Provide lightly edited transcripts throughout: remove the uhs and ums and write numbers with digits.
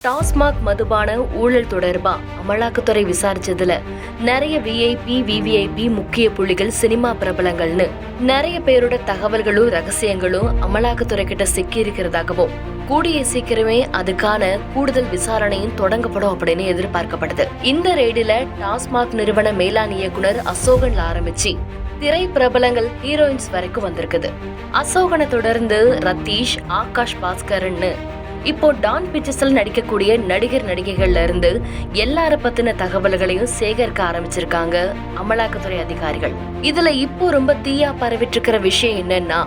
டாஸ்மாக் மதுபான ஊழல் தொடர்பா அமலாக்கத்துறை விசாரிச்சதுல நிறைய விஐபி விவிஐபி முக்கிய புள்ளிகள் சினிமா பிரபலங்கள்னு நிறைய பேரோட தகவல்களும் ரகசியங்களும் அமலாக்கத்துறை கிட்ட சிக்கி இருக்கிறதாகவும் கூடிய சீக்கிரமே அதுக்கான கூடுதல் விசாரணையும் தொடங்கப்படும் அப்படின்னு எதிர்பார்க்கப்படுது. இந்த ரெய்டில டாஸ்மாக் நிறுவன மேலாண் இயக்குனர் அசோகன்ல ஆரம்பிச்சு திரை பிரபலங்கள் ஹீரோயின்ஸ் வரைக்கும் வந்திருக்குது. அசோகனை தொடர்ந்து ரத்தீஷ், ஆகாஷ் பாஸ்கர்ன்னு இப்போ டான் பிக்சர்ஸ்ல நடிக்கக்கூடிய நடிகர் நடிகைகள்ல இருந்து எல்லார பத்தின தகவல்களையும் சேகரிக்க ஆரம்பிச்சிருக்காங்க அமலாக்கத்துறை அதிகாரிகள். இதுல இப்போ ரொம்ப தீயா பரவிட்டு இருக்கிற விஷயம் என்னன்னா,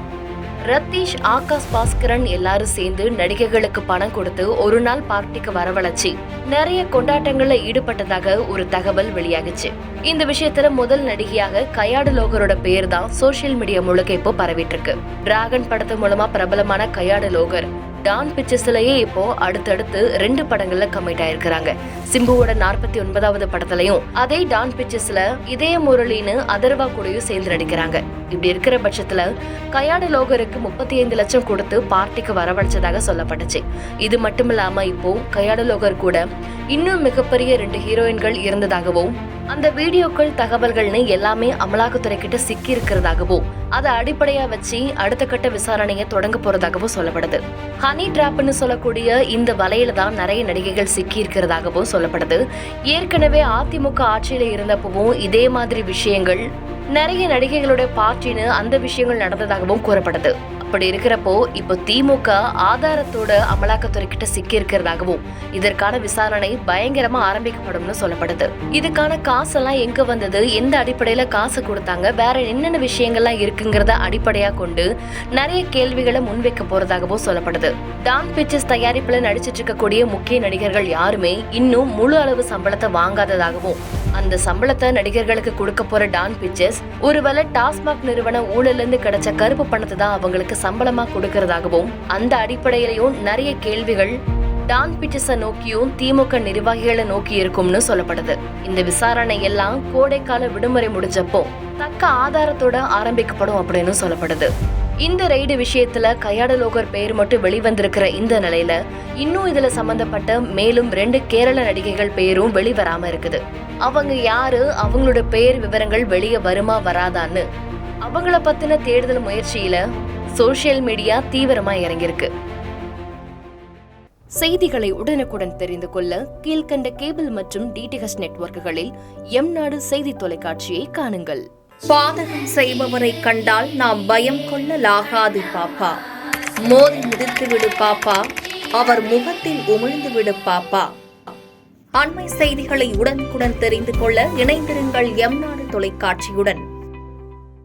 ரத்தீஷ், ஆகாஷ் பாஸ்கரன் எல்லாரும் சேர்ந்து நடிகைகளுக்கு பணம் கொடுத்து ஒரு நாள் பார்ட்டிக்கு வரவழைச்சு நிறைய கொண்டாட்டங்கள்ல ஈடுபட்டதாக ஒரு தகவல் வெளியாகுச்சு. இந்த விஷயத்துல முதல் நடிகையாக கயாடு லோகரோட பேர் தான் சோசியல் மீடியா முழுக்க இப்போ பரவிட்டு இருக்கு. டிராகன் படத்து மூலமா பிரபலமான கயாடு லோகர் டான் பிக்சர்ஸ்லயே இப்போ அடுத்தடுத்து 2 படங்கள்ல கமிட் ஆயிருக்கிறாங்க. சிம்புவோட 49வது படத்துலயும் அதே டான் பிக்சர்ஸ்ல இதே முரளின்னு அதர்வா கூடயும் சேர்ந்து நடிக்கிறாங்க. இப்படி இருக்கிற பட்சத்துல கயாடு லோகருக்கு 35 லட்சம் கொடுத்து பார்ட்டிக்கு வரவழைச்சதாக சொல்லப்பட்டுச்சு. இது மட்டும் இல்லாம இப்போ கயாடு லோகர் கூட இன்னும் மிகப்பெரிய 2 ஹீரோயின்கள் இருந்ததாகவும் அந்த வீடியோக்கள் தகவல்கள்னு எல்லாமே அமலாக்கத்துறை கிட்ட சிக்கி இருக்கிறதாகவும் அதை அடிப்படையா வச்சு அடுத்த கட்ட விசாரணையை தொடங்க போறதாகவும் சொல்லப்படுது. ஹனி டிராப்னு சொல்லக்கூடிய இந்த வலையில தான் நிறைய நடிகைகள் சிக்கி இருக்கிறதாகவும் சொல்லப்படுது. ஏற்கனவே அதிமுக ஆட்சியில இருந்தப்பவும் இதே மாதிரி விஷயங்கள் நிறைய நடிகைகளோட பார்ட்டின்னு அந்த விஷயங்கள் நடந்ததாகவும் கூறப்படுது. அப்படி இருக்கிறப்போ இப்போ திமுக ஆதாரத்தோட அமலாக்கத்துறை கிட்ட சிக்கி இருக்கிறதாகவும் இதற்கான விசாரணை பயங்கரமா ஆரம்பிக்கப்படும்னு சொல்லப்படுது. இதுக்கான காசெல்லாம் எங்க வந்தது, எந்த அடிப்படையில காசு கொடுத்தாங்க, வேற என்னென்ன விஷயங்கள்லாம் இருக்குங்கிறத அடிப்படையா கொண்டு நிறைய கேள்விகளை முன்வைக்க போறதாகவும் சொல்லப்படுது. டான் பிக்சர்ஸ் தயாரிப்புல நடிச்சிட்டு இருக்கக்கூடிய முக்கிய நடிகர்கள் யாருமே இன்னும் முழு அளவு சம்பளத்தை வாங்காததாகவும் அந்த சம்பளத்தை நடிகர்களுக்கு கொடுக்க போற டான் பிக்சர்ஸ் ஒருவேளை டாஸ்மாக் நிறுவன ஊழல்ல இருந்து கிடைச்ச கருப்பு பணத்தை தான் அவங்களுக்கு சம்பளமா கொடுக்கறதாகவும் அந்த அடிப்படையிலையும் நிறைய கேள்விகள் டான் பிக்சர்ஸை நோக்கியும் திமுக நிர்வாகிகளை நோக்கி இருக்கும்னு சொல்லப்படுது. இந்த விசாரணை எல்லாம் கோடைக்கால விடுமுறை முடிஞ்சப்போ தக்க ஆதாரத்தோட ஆரம்பிக்கப்படும் அப்படின்னு சொல்லப்படுது. இந்த ரெய்டு விஷயத்துல கயாடு லோகர் பெயர் மட்டும் வெளிவந்திருக்கிற இந்த நிலையில இன்னும் இதுல சம்பந்தப்பட்ட மேலும் 2 கேரள நடிகைகள் பெயரும் வெளிவராம இருக்குது. அவங்க யாரு, அவங்களோட பெயர் விவரங்கள் வெளியே வருமா வராதான்னு அவங்கள பத்தின தேடுதல் முயற்சியில சோசியல் மீடியா தீவிரமா இறங்கியிருக்கு. செய்திகளை உடனுக்குடன் தெரிந்து கொள்ள கீழ்கண்ட கேபிள் மற்றும் டிடிஹெச் நெட்வொர்க்குகளில் எம்நாடு செய்தி தொலைக்காட்சியை காணுங்கள். பாதகம் செய்பவரை கண்டால் நாம் பயம் கொள்ளலாகாது பாப்பா. மோதி மிதித்து விடு பாப்பா, அவர் முகத்தில் உமிழ்ந்து விடு பாப்பா. அண்மை செய்திகளை உடனுக்குடன் தெரிந்து கொள்ள இணைந்திருங்கள் எம்நாடு தொலைக்காட்சியுடன்.